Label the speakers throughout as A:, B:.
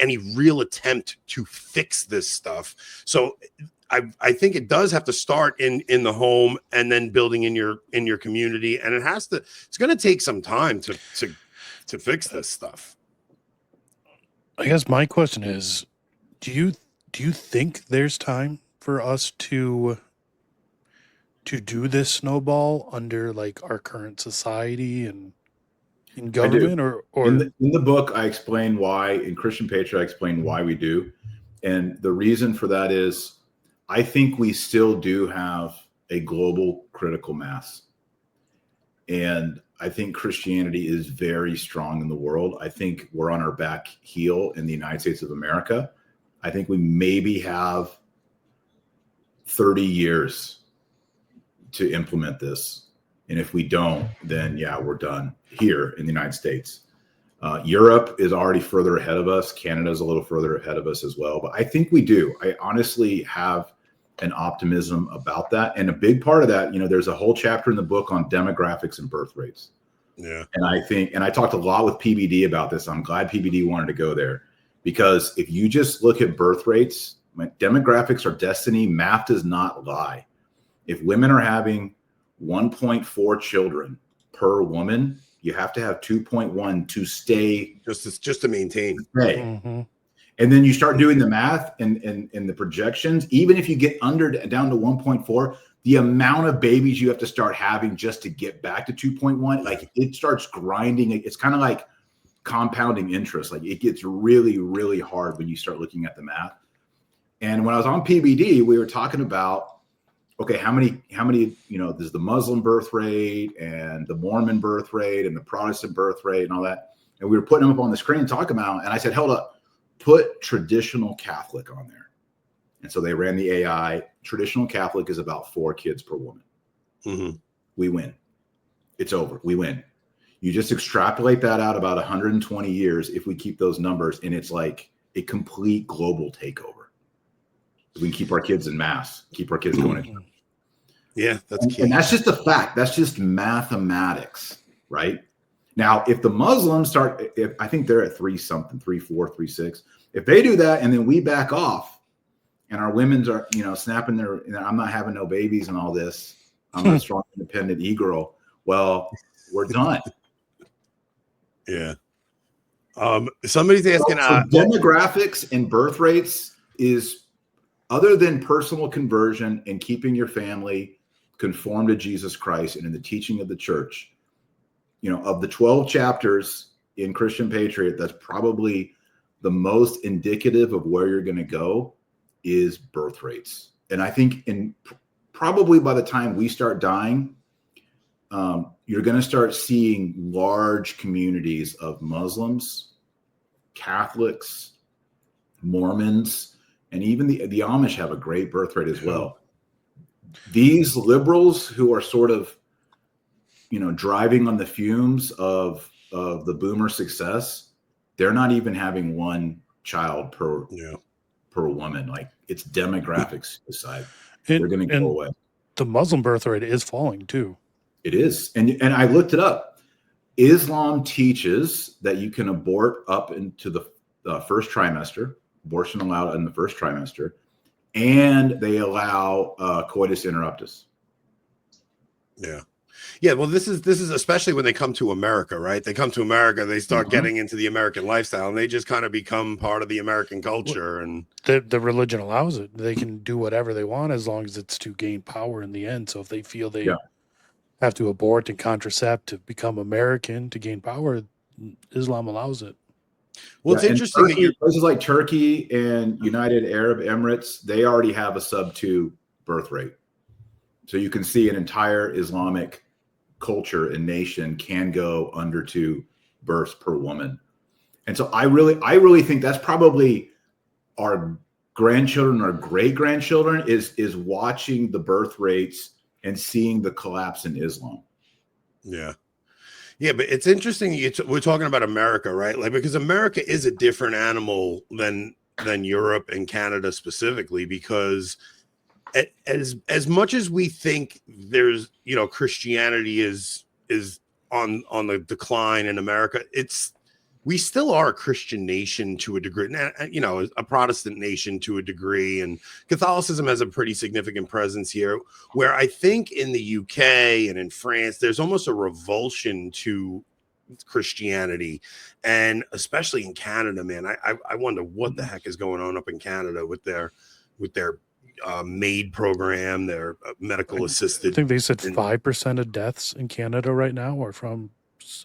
A: any real attempt to fix this stuff. So I think it does have to start in the home and then building in your community, and it's going to take some time to fix this stuff.
B: I guess my question is, do you think there's time for us to do this snowball under like our current society and in government, or
C: in the book I explain why, in Christian Patriot I explain why we do, and the reason for that is I think we still do have a global critical mass, and I think Christianity is very strong in the world. I think we're on our back heel in the United States of America. I think we maybe have 30 years to implement this. And if we don't, then yeah, we're done here in the United States. Europe is already further ahead of us. Canada's a little further ahead of us as well. But I think we do. I honestly have an optimism about that. And a big part of that, there's a whole chapter in the book on demographics and birth rates.
A: Yeah.
C: And I talked a lot with PBD about this. I'm glad PBD wanted to go there, because if you just look at birth rates, demographics are destiny. Math does not lie. If women are having 1.4 children per woman, you have to have 2.1 to stay.
A: Just to maintain.
B: Mm-hmm.
C: And then you start doing the math and the projections. Even if you get down to 1.4, the amount of babies you have to start having just to get back to 2.1, like it starts grinding. It's kind of like compounding interest. Like it gets really, really hard when you start looking at the math. And when I was on PBD, we were talking about, okay, how many, there's the Muslim birth rate and the Mormon birth rate and the Protestant birth rate and all that. And we were putting them up on the screen talking about, and I said, hold up, put traditional Catholic on there. And so they ran the AI. Traditional Catholic is about 4 kids per woman.
A: Mm-hmm.
C: We win. It's over. We win. You just extrapolate that out about 120 years if we keep those numbers, and it's like a complete global takeover. We can keep our kids in mass, keep our kids going in.
A: Yeah, that's key.
C: And that's just a fact. That's just mathematics, right? Now, if the Muslims I think they're at 3 something, 3.4, 3.6. If they do that and then we back off and our women's are, snapping their, I'm not having no babies and all this, I'm a strong, independent e-girl. Well, we're done.
A: Yeah. Somebody's asking.
C: So demographics and birth rates is, other than personal conversion and keeping your family conformed to Jesus Christ and in the teaching of the church, of the 12 chapters in Christian Patriot, that's probably the most indicative of where you're going to go is birth rates. And I think probably by the time we start dying, you're going to start seeing large communities of Muslims, Catholics, Mormons, and even the Amish have a great birth rate as well. These liberals who are sort of, driving on the fumes of the boomer success, they're not even having 1 child per woman. Like, it's demographics suicide. They're going to go away.
B: The Muslim birth rate is falling too.
C: It is. And I looked it up. Islam teaches that you can abort up into the first trimester, abortion allowed in the first trimester, and they allow coitus interruptus.
A: Yeah. Yeah, well, this is especially when they come to America, right? They come to America, they start getting into the American lifestyle, and they just kind of become part of the American culture. And
B: the religion allows it. They can do whatever they want as long as it's to gain power in the end. So if they feel they have to abort and contracept to become American to gain power, Islam allows it.
A: Well, it's interesting that
C: places like Turkey and United Arab Emirates, they already have a sub-2 birth rate. So you can see an entire Islamic culture and nation can go under 2 births per woman. And so I really think that's probably our grandchildren, our great-grandchildren is watching the birth rates and seeing the collapse in Islam.
A: Yeah. Yeah, but it's interesting. We're talking about America, right? Like, because America is a different animal than Europe and Canada specifically, because as much as we think there's, Christianity is on the decline in America, it's we still are a Christian nation to a degree, you know, a Protestant nation to a degree, and Catholicism has a pretty significant presence here. Where I think in the UK and in France, there's almost a revulsion to Christianity, and especially in Canada, man. I wonder what the heck is going on up in Canada with their MAID program, their medical assisted.
B: I think they said 5% of deaths in Canada right now are from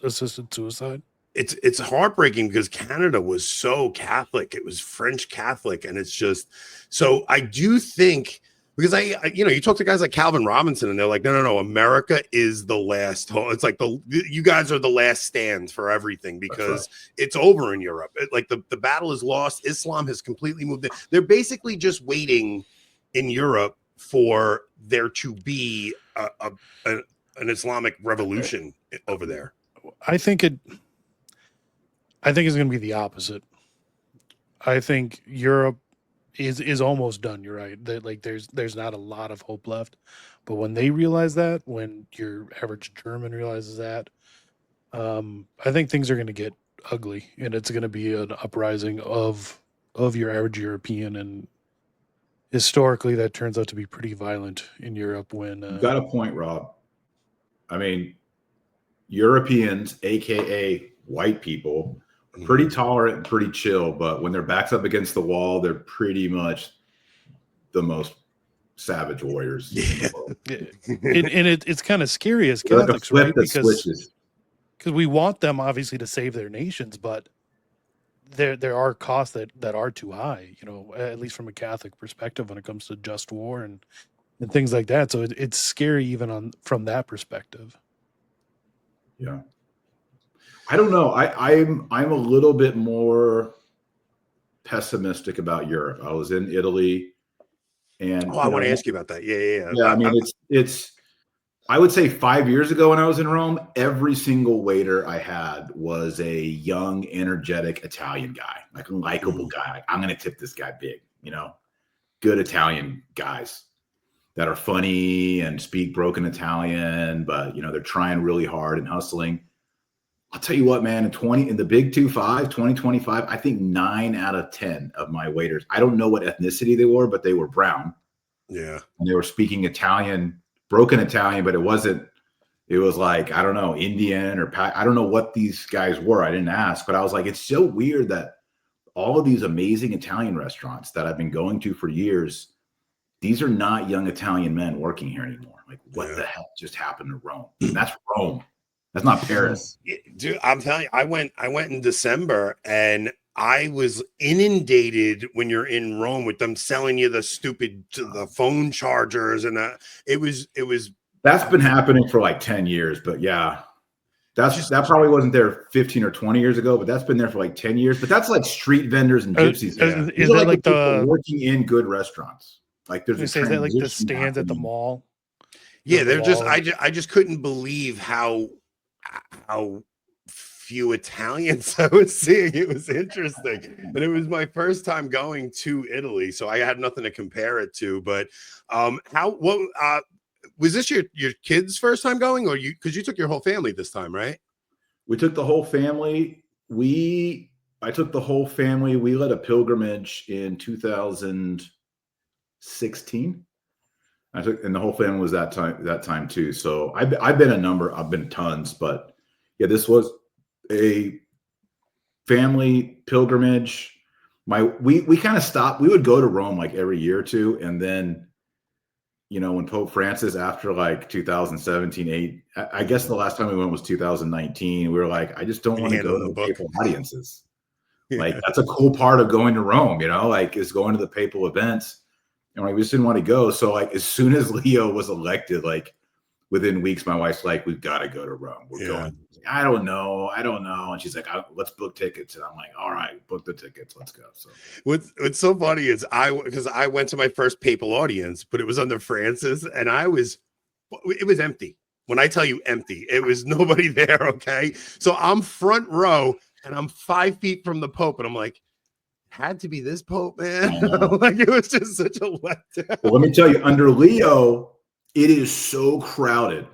B: assisted suicide.
A: It's heartbreaking because Canada was so Catholic. It was French Catholic, and it's just so. I do think, because I you know, you talk to guys like Calvin Robinson, and they're like, no, America is the last. It's like you guys are the last stand for everything, because it's over in Europe. Like the battle is lost. Islam has completely moved in. They're basically just waiting in Europe for there to be an Islamic revolution over there.
B: I think it's going to be the opposite. I think Europe is almost done. You're right. That like there's not a lot of hope left. But when they realize that, when your average German realizes that, I think things are going to get ugly, and it's going to be an uprising of your average European. And historically, that turns out to be pretty violent in Europe. When
C: you got a point, Rob. I mean, Europeans, aka white people, pretty tolerant and pretty chill, but when their back's up against the wall, they're pretty much the most savage warriors.
B: Yeah. It's kind of scary as Catholics, right? Because we want them obviously to save their nations, but there are costs that are too high, you know, at least from a Catholic perspective when it comes to just war and things like that. So it's scary even from that perspective.
C: Yeah. I don't know. I'm a little bit more pessimistic about Europe. I was in Italy, and
A: I want to ask you about that. Yeah.
C: Yeah, I mean, it's. I would say 5 years ago when I was in Rome, every single waiter I had was a young, energetic Italian guy, like a likable guy. Like, I'm going to tip this guy big, you know, good Italian guys that are funny and speak broken Italian, but you know, they're trying really hard and hustling. I'll tell you what, man, in the big 2025, I think 9 out of 10 of my waiters, I don't know what ethnicity they were, but they were brown.
A: Yeah.
C: And they were speaking Italian, broken Italian, but it was like, I don't know, Indian or I don't know what these guys were. I didn't ask, but I was like, it's so weird that all of these amazing Italian restaurants that I've been going to for years, these are not young Italian men working here anymore. Like, what the hell just happened to Rome? And that's Rome. That's not Paris.
A: Dude, I'm telling you, I went in December, and I was inundated when you're in Rome with them selling you the phone chargers, and it was.
C: That's been happening for like 10 years, but yeah, that probably wasn't there 15 or 20 years ago, but that's been there for like 10 years. But that's like street vendors and gypsies.
B: Is that like the
C: working in good restaurants? Like there's
B: is that like the stands at the mall?
A: Yeah, they're just. I just couldn't believe how few Italians I was seeing. It was interesting, and it was my first time going to Italy, so I had nothing to compare it to. But was this your kids' first time going, or because you took your whole family this time, right?
C: We took the whole family. I took the whole family. We led a pilgrimage in 2016. And the whole family was that time too. So I've been tons, but yeah, this was a family pilgrimage. We kind of stopped. We would go to Rome like every year or two, and then, you know, when Pope Francis, after like 2017, I guess the last time we went was 2019. We were like, I just don't want to go to the papal audiences. Yeah. Like, that's a cool part of going to Rome, you know, like, is going to the papal events. And like, we just didn't want to go. So like, as soon as Leo was elected, like within weeks, my wife's like, we've got to go to Rome. We're going. I don't know. And she's like, let's book tickets. And I'm like, all right, book the tickets. Let's go. So
A: what's so funny is because I went to my first papal audience, but it was under Francis, and it was empty. When I tell you empty, it was nobody there. Okay. So I'm front row, and I'm 5 feet from the Pope, and I'm like, had to be this Pope, man. Like, it was just such a letdown.
C: Well, let me tell you, under Leo, it is so crowded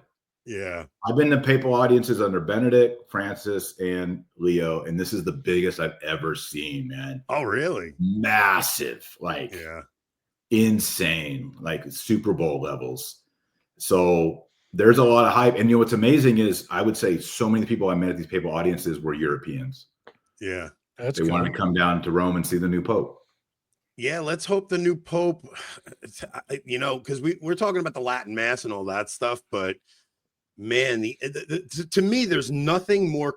A: Yeah.
C: I've been to papal audiences under Benedict, Francis, and Leo, and this is the biggest I've ever seen, man.
A: Oh, really?
C: Massive, like
A: Yeah.
C: insane, like Super Bowl levels. So there's a lot of hype. And what's amazing is I would say so many people I met at these papal audiences were Europeans.
A: Yeah.
B: That's
C: They
B: cool.
C: wanted to come down to Rome and see the new Pope.
A: Yeah, let's hope the new Pope, because we're talking about the Latin Mass and all that stuff, but man, to me, there's nothing more,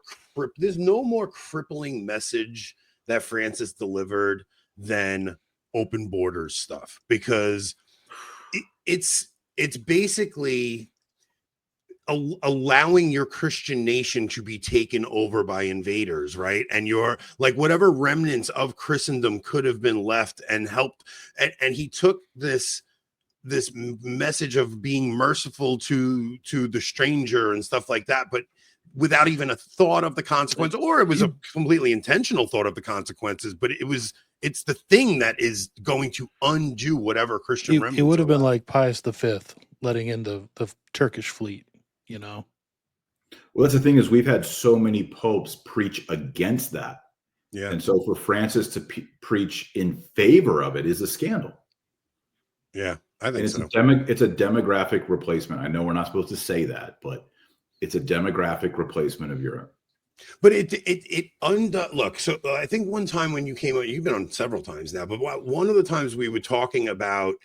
A: there's no more crippling message that Francis delivered than open borders stuff, because it's basically allowing your Christian nation to be taken over by invaders, right? And your, like, whatever remnants of Christendom could have been left and helped. And he took this message of being merciful to the stranger and stuff like that, but without even a thought of the consequence, or it was a completely intentional thought of the consequences, but it's the thing that is going to undo whatever Christian remnants.
B: It would have been like Pius V letting in the Turkish fleet, you know.
C: Well, that's the thing, is we've had so many popes preach against that.
A: Yeah.
C: And so for Francis to preach in favor of it is a scandal.
A: Yeah, I think so.
C: It's a demographic replacement. I know we're not supposed to say that, but it's a demographic replacement of Europe.
A: But look, so I think one time when you came out, you've been on several times now, but one of the times we were talking about,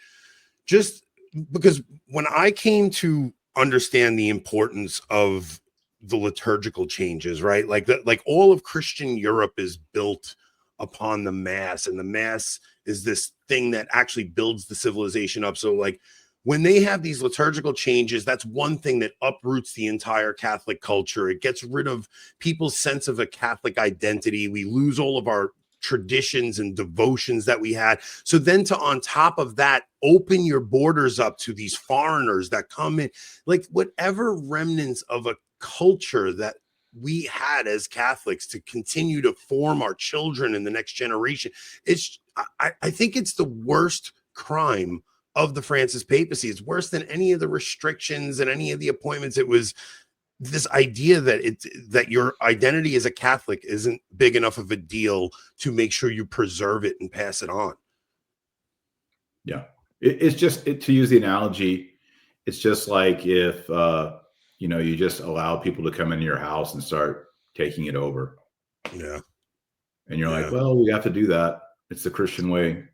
A: just because when I came to understand the importance of the liturgical changes, right? Like all of Christian Europe is built upon the Mass, and the Mass is this thing that actually builds the civilization up. So like when they have these liturgical changes, that's one thing that uproots the entire Catholic culture. It gets rid of people's sense of a Catholic identity. We lose all of our traditions and devotions that we had. So then to, on top of that, open your borders up to these foreigners that come in, like whatever remnants of a culture that we had as Catholics to continue to form our children in the next generation. I think it's the worst crime of the Francis papacy. It's worse than any of the restrictions and any of the appointments. It was this idea that your identity as a Catholic isn't big enough of a deal to make sure you preserve it and pass it on.
C: Yeah. It's just, to use the analogy, it's just like if, you just allow people to come into your house and start taking it over.
A: Yeah.
C: And you're like, well, we have to do that. It's the Christian way.